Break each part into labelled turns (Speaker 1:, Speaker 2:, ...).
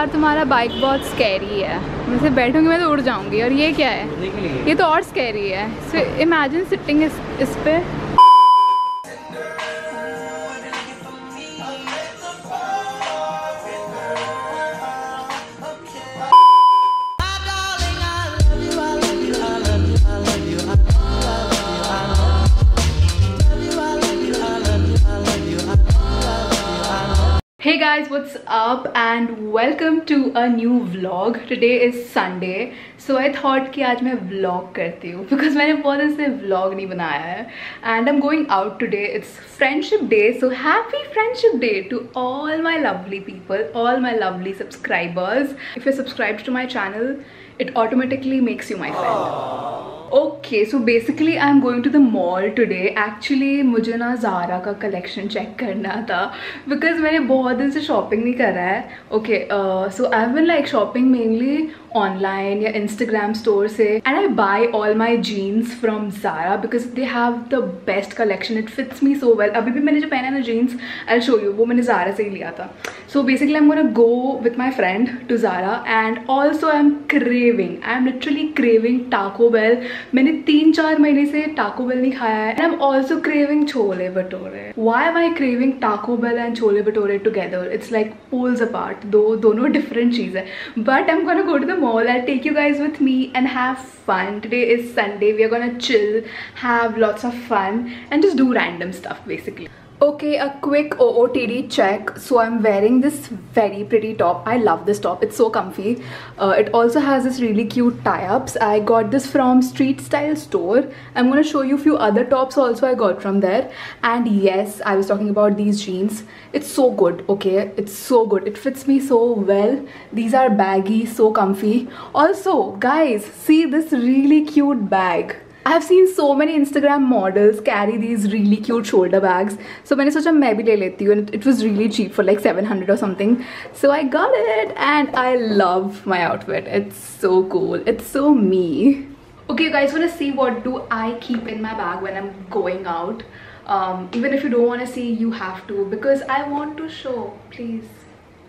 Speaker 1: यार तुम्हारा बाइक बहुत स्कैरी है, मैं से बैठूंगी मैं तो उड़ जाऊंगी। और ये क्या है? ये तो और स्कैरी है। सो इमेजिन सिटिंग इस पे। Hey guys, what's up and welcome to a new vlog. Today is Sunday, so I thought कि आज मैं vlog करती हूँ because मैंने बहुत दिन से vlog नहीं बनाया है and I'm going out today. It's Friendship Day, so happy Friendship Day to all my lovely people, all my lovely subscribers. If you're subscribed to my channel, it automatically makes you my friend. Okay, so basically I'm going to the mall today. Actually मुझे ना Zara का collection check करना था because मैंने बहुत दिन से shopping नहीं करा है. Okay, so I've been like shopping mainly online या Instagram store से, and I buy all my jeans from Zara because they have the best collection. It fits me so well. अभी भी मैंने जो पहना है ना jeans, I'll show you, वो मैंने Zara से ही लिया था. So basically I'm gonna go with my friend to Zara and also I'm literally craving Taco Bell. मैंने 3-4 महीने से Taco Bell नहीं खाया है. And I'm also craving chole bhature. Why am I craving Taco Bell and chole bhature together? It's like poles apart. दोनों different चीज़ है. But I'm gonna go to the mall. I'll take you guys with me and have fun. Today is Sunday. We are gonna chill, have lots of fun, and just do random stuff basically. Okay, a quick OOTD check. So I'm wearing this very pretty top. I love this top. It's so comfy. It also has this really cute tie-ups. I got this from Street Style store. I'm gonna show you a few other tops also I got from there. And yes, I was talking about these jeans. It's so good, okay? It's so good. It fits me so well. These are baggy, so comfy. Also, guys, see this really cute bag. I have seen so many Instagram models carry these really cute shoulder bags. So मैंने सोचा मैं भी ले लेती हूँ. It was really cheap for like 700 or something. So I got it and I love my outfit. It's so cool. It's so me. Okay, you guys wanna see what do I keep in my bag when I'm going out? Even if you don't wanna see, you have to because I want to show.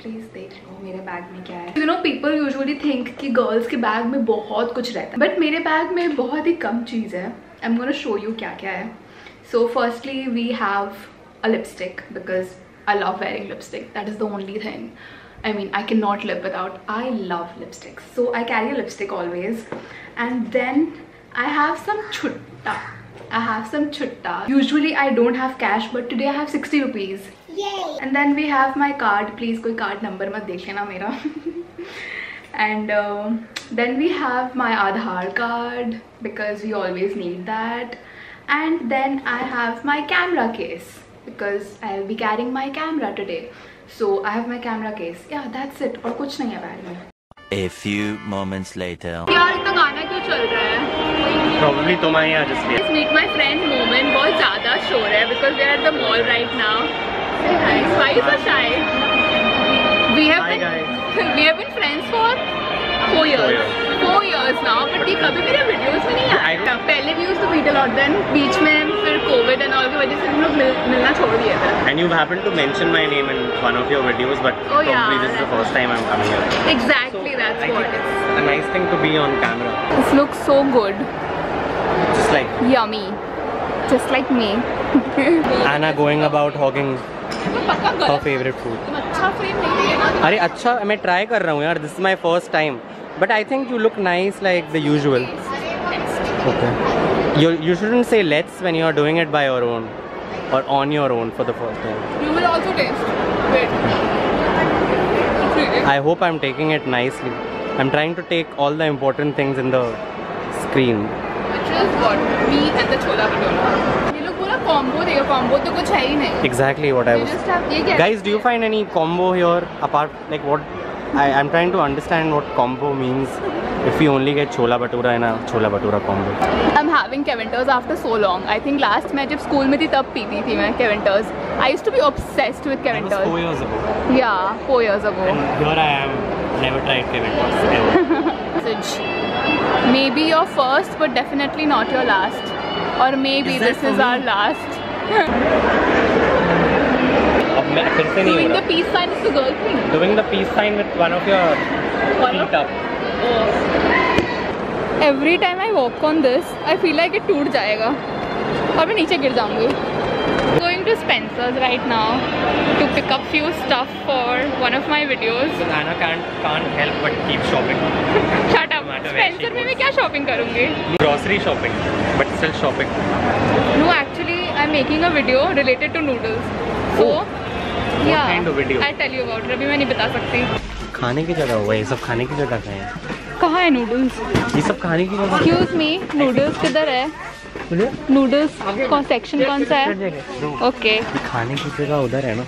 Speaker 1: Please देख लो मेरे bag में क्या है. You know, people usually think कि girls के bag में बहुत कुछ रहता है, बट मेरे बैग में बहुत ही कम चीज़ है. I'm gonna show you क्या क्या है. So firstly we have a lipstick because I love wearing lipstick. That is the only thing. I mean, I cannot live without. I love lipsticks, so I carry a lipstick always. And then I have some chutta. Usually I don't have cash, but today I have 60 rupees. Yay. And then we have my card. Please कोई card number मत देख लेना मेरा. And then we have my Aadhaar card because we always need that. And then I have my camera case because I'll be carrying my camera today. So I have my camera case. Yeah, that's it. और कुछ नहीं है bag में.
Speaker 2: A few moments later.
Speaker 1: यार इतना गाना क्यों चल रहा है?
Speaker 2: Probably तुम्हारे यहाँ just
Speaker 1: Let's meet my friend Momin. बहुत ज़्यादा शोर है because we are at the mall right now. Say hi. Why are you so shy? We have been friends for 4 years. 4 years now. But ये कभी मेरे videos में नहीं आया. पहले we used to meet a lot. Then बीच में फिर COVID and all की वजह से हम लोग मिलना छोड़ दिए थे.
Speaker 2: And you happened to mention my name in one of your videos, but probably this is the first time I'm coming here.
Speaker 1: Exactly, so that's what.
Speaker 2: It's a nice thing to be on camera.
Speaker 1: This looks so good.
Speaker 2: Just like
Speaker 1: yummy. Just like me.
Speaker 2: Anna going about hogging her favorite food. अरे अच्छा मैं try कर रहा हूँ यार. This is my first time, but I think you look nice like the usual. Okay. You shouldn't say let's when you are doing it by your own or on your own for the first time.
Speaker 1: You will also taste. Wait.
Speaker 2: I hope I'm taking it nicely. I'm trying to take all the important things in the screen.
Speaker 1: Which is what? Me and the chola bhatura. ये लोग पूरा combo देगा. Combo तो कुछ है ही नहीं.
Speaker 2: Exactly what I was. Guys, do you find any combo here apart? Like what? I'm trying to understand what combo means. If we only get chola bhatura and a chola bhatura combo.
Speaker 1: I'm having Kevinters after so long. I think last मैं जब school में थी तब पीती थी मैं Kevinters. I used to be obsessed with Kevinters.
Speaker 2: That was 4 years ago.
Speaker 1: Yeah, 4 years ago.
Speaker 2: And here I am, never tried Kevinters ever.
Speaker 1: Maybe your first, but definitely not your last. Or maybe this is our last.
Speaker 2: अब फिर से नहीं हो
Speaker 1: Doing the
Speaker 2: रहा.
Speaker 1: peace sign is the girl thing.
Speaker 2: Doing the peace sign with one of your feet up.
Speaker 1: Every time I walk on this, I feel like it टूट जाएगा और मैं नीचे गिर जाऊँगी. Going to Spencer's right now to pick up few stuff for one of my videos.
Speaker 2: So Anna can't help but keep shopping.
Speaker 1: Shut up. Spencer में मैं क्या shopping करूँगी?
Speaker 2: Grocery shopping, but still shopping.
Speaker 1: No, actually, I'm making a video related to noodles. So, yeah,
Speaker 2: kind of video?
Speaker 1: I'll tell you about it. अभी मैं नहीं बता सकती.
Speaker 2: खाने की जगह हुआ, ये सब खाने की जगह है.
Speaker 1: कहाँ है noodles?
Speaker 2: ये सब खाने की जगह.
Speaker 1: Excuse me, noodles किधर है? Noodles कौन section कौन सा है? Okay.
Speaker 2: खाने की जगह उधर है ना.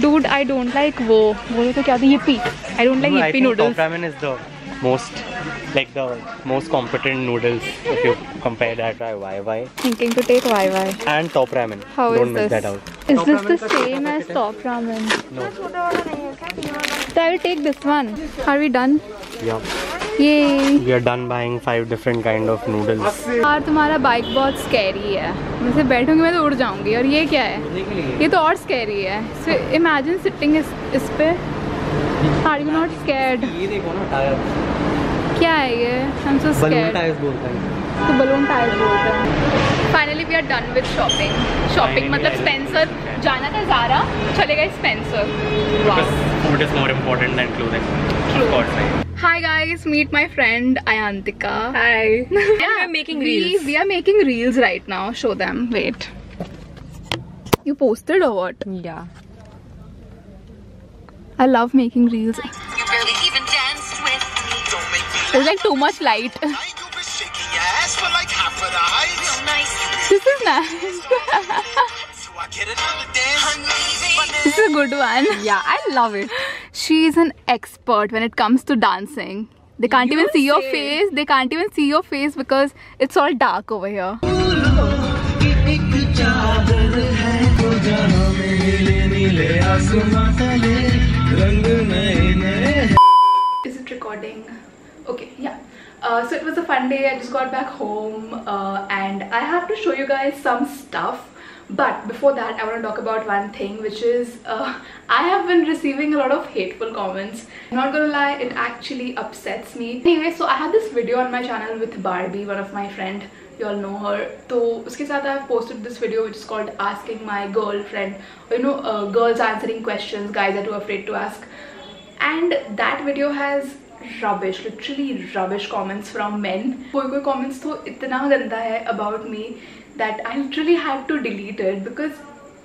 Speaker 1: Dude, I don't like वो तो क्या था yippee. I don't like yippee noodles.
Speaker 2: Top ramen is the most competent noodles if you compare that to YY.
Speaker 1: Thinking to take YY.
Speaker 2: And top ramen.
Speaker 1: How
Speaker 2: Don't
Speaker 1: is
Speaker 2: miss
Speaker 1: this?
Speaker 2: that out.
Speaker 1: Is
Speaker 2: Top
Speaker 1: this
Speaker 2: ramen
Speaker 1: the
Speaker 2: का
Speaker 1: same as top ramen?
Speaker 2: No.
Speaker 1: So I will take this one. Are we done?
Speaker 2: Yeah.
Speaker 1: Yay.
Speaker 2: We are done buying 5 different kind of noodles.
Speaker 1: यार तुम्हारा bike बहुत scary है. मैं से बैठूंगी मैं तो उड़ जाऊंगी. और ये क्या है? ये तो और स्कैरी है. So imagine sitting इस पे. Are you not scared?
Speaker 2: ये देखो ना टायर.
Speaker 1: क्या है ये? I'm so scared.
Speaker 2: Balloon tyres बोलते हैं.
Speaker 1: तो बलून टायर बोलते हैं. Finally we are done with shopping. Shopping मतलब Spencer जाना था Zara, चले गए Spencer.
Speaker 2: Because food is more important than clothing.
Speaker 1: True.
Speaker 2: Of course, right?
Speaker 1: Hi guys, meet my friend Ayantika.
Speaker 3: Hi.
Speaker 1: Yeah,
Speaker 3: And we're making reels.
Speaker 1: We are making reels right now. Show them. Wait. You posted or what?
Speaker 3: Yeah.
Speaker 1: I love making reels.
Speaker 4: You barely even danced with me. Don't make me
Speaker 1: There's like too much light.
Speaker 4: like you were shaking your ass for like half of the height. Real nice.
Speaker 1: This is nice.
Speaker 4: So I get another dance.
Speaker 1: This is a good one.
Speaker 3: Yeah, I love it.
Speaker 1: She's an expert when it comes to dancing. They can't even see your
Speaker 3: say.
Speaker 1: face. They can't even see your face because it's all dark over here. Is it recording? Okay, yeah. So it was a fun day. I just got back home and I have to show you guys some stuff. But before that, I want to talk about one thing, which is I have been receiving a lot of hateful comments. I'm not gonna lie, it actually upsets me. Anyway, so I had this video on my channel with Barbie, one of my friend. You all know her. So uske sath I have posted this video which is called Asking My Girlfriend. Or, you know, girls answering questions guys are too afraid to ask. And that video has rubbish, literally rubbish comments from men. Koi comments to itna ganda hai about me that I literally had to delete it because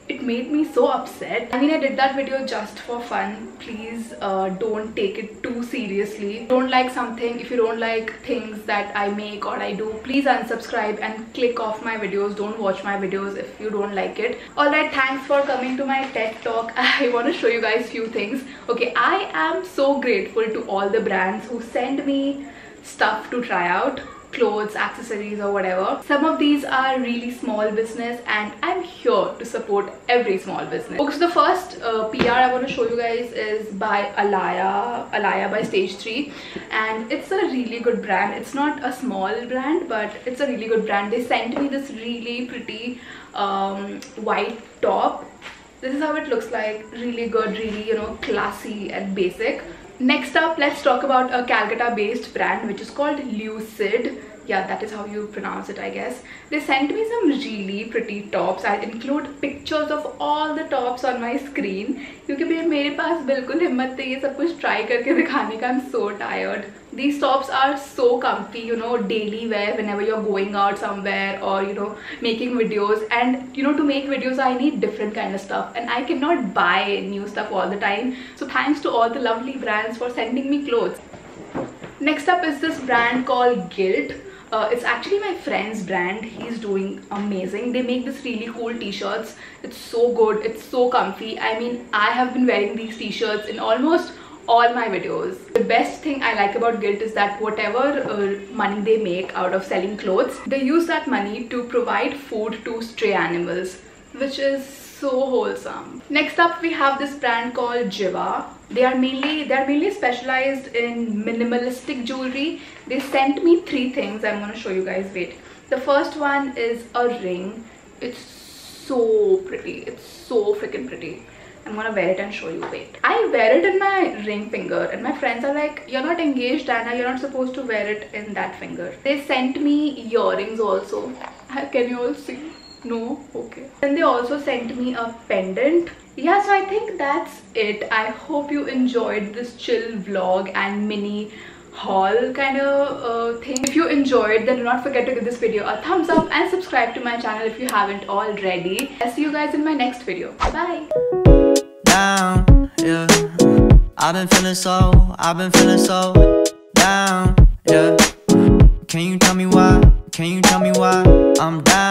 Speaker 1: it made me so upset. I mean, I did that video just for fun. Please don't take it too seriously. Don't like something, if you don't like things that I make or I do, please unsubscribe and click off my videos. Don't watch my videos if you don't like it. Alright, thanks for coming to my TED Talk. I want to show you guys few things. Okay, I am so grateful to all the brands who send me stuff to try out. Clothes, accessories or whatever. Some of these are really small business and I'm here to support every small business. Okay, so the first PR I want to show you guys is by Alaya by Stage 3, and it's a really good brand. It's not a small brand, but it's a really good brand. They sent me this really pretty white top. This is how it looks like. Really good, really, you know, classy and basic. Next up, let's talk about a Calcutta based brand which is called Lucid. Yeah, that is how you pronounce it, I guess. They sent me some really pretty tops. I'll include pictures of all the tops on my screen क्योंकि मेरे पास बिल्कुल हिम्मत नहीं है सब कुछ try करके दिखाने का. I'm so tired. These tops are so comfy, you know, daily wear whenever you're going out somewhere or, you know, making videos. And, you know, to make videos I need different kind of stuff and I cannot buy new stuff all the time. So thanks to all the lovely brands for sending me clothes. Next up is this brand called Guilt. It's actually my friend's brand. He's doing amazing. They make this really cool t-shirts. It's so good. It's so comfy. I mean, I have been wearing these t-shirts in almost all my videos. The best thing I like about Guilt is that whatever money they make out of selling clothes, they use that money to provide food to stray animals, which is so wholesome. Next up we have this brand called Jiva. They're mainly specialized in minimalistic jewelry. They sent me 3 things. I'm gonna show you guys. Wait. The first one is a ring. It's so pretty. It's so freaking pretty. I'm gonna wear it and show you. Wait. I wear it in my ring finger and my friends are like, you're not engaged, Anna, you're not supposed to wear it in that finger. They sent me earrings also. Can you all see? No? Okay. And they also sent me a pendant. Yeah, so I think that's it. I hope you enjoyed this chill vlog and mini haul kind of thing. If you enjoyed, then do not forget to give this video a thumbs up and subscribe to my channel if you haven't already. I'll see you guys in my next video. Bye.
Speaker 5: Down, yeah. I've been feeling so down, yeah. Can you tell me why? I'm down.